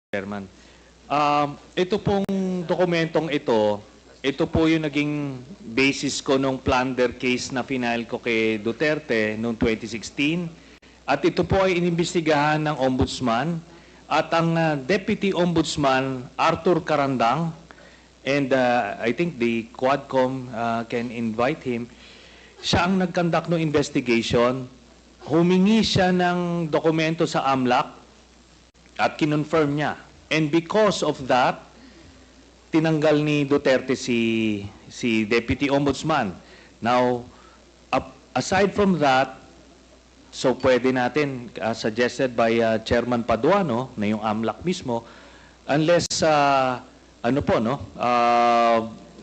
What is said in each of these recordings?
Chairman. Ito pong dokumentong ito po yung naging basis ko nung plunder case na final ko kay Duterte noong 2016. At ito po ay inimbestigahan ng Ombudsman at ang Deputy Ombudsman Arthur Carandang, and I think the Quadcom can invite him. Siya ang nag-conduct ng investigation. Humingi siya ng dokumento sa AMLAC at kinonfirm niya. And because of that, tinanggal ni Duterte si Deputy Ombudsman. Now, aside from that, so pwede natin, suggested by Chairman Paduano, na yung AMLAC mismo, unless,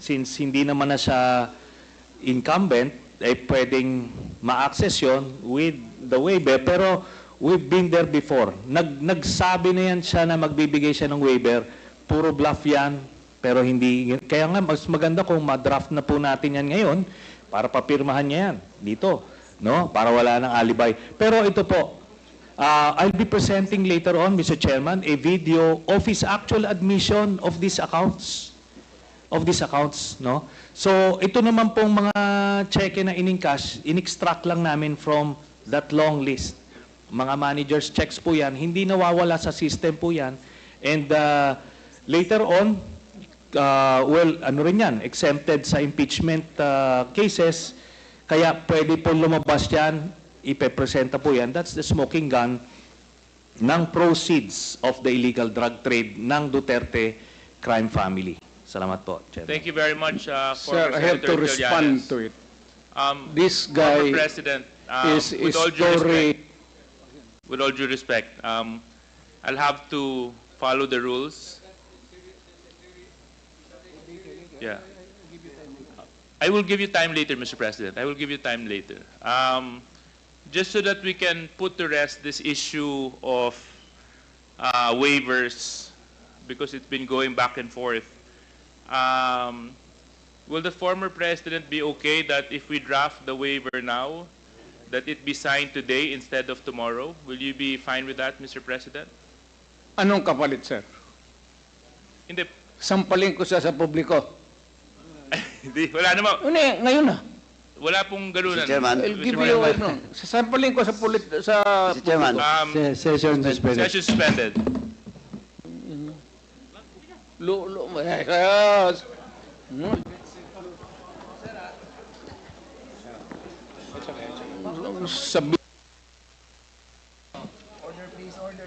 since hindi naman na siya incumbent, pwedeng ma-access yun with the waiver. Pero we've been there before. Nagsabi na yan siya na magbibigay siya ng waiver. Puro bluff yan, pero hindi. Kaya nga, mas maganda kung ma-draft na po natin yan ngayon para papirmahan niya yan dito, no? Para wala ng alibay. Pero ito po, I'll be presenting later on, Mr. Chairman, a video of his actual admission of these accounts. No? So, ito naman pong mga cheque na in-encash, in-extract lang namin from that long list. Mga managers' checks po yan, hindi nawawala sa system po yan. And later on, exempted sa impeachment cases, kaya pwede po lumabas yan, ipepresenta po yan. That's the smoking gun ng proceeds of the illegal drug trade ng Duterte crime family. Salamat po, Chairman. Thank you very much, Sir, I have to respond to it. This guy President, is with all due respect, I'll have to follow the rules. Yeah. I will give you time later, Mr. President. I will give you time later. Just so that we can put to rest this issue of waivers, because it's been going back and forth. Will the former president be okay that if we draft the waiver now, that it be signed today instead of tomorrow? Will you be fine with that, Mr. President? Anong kapalit, sir? Hindi. Sampalin ko siya sa publiko. Hindi, wala naman. Ngayon na. Wala pong ganunan. Mr. Chairman. I'll give you a no. Sampalin ko sa Mr. Chairman. Session suspended. Session suspended. Sabi Order, please. Order.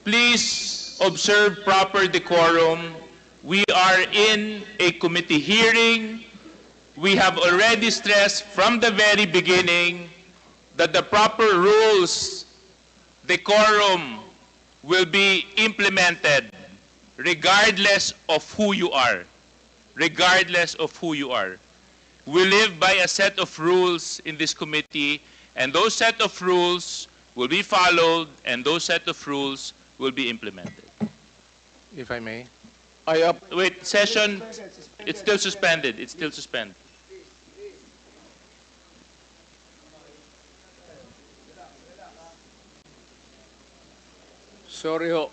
Please observe proper decorum. We are in a committee hearing. We have already stressed from the very beginning that the proper rules, decorum, will be implemented regardless of who you are. Regardless of who you are. We live by a set of rules in this committee, and those set of rules will be followed, and those set of rules will be implemented. If I may. Wait, session, it's still suspended. It's still suspended. Sorry ho.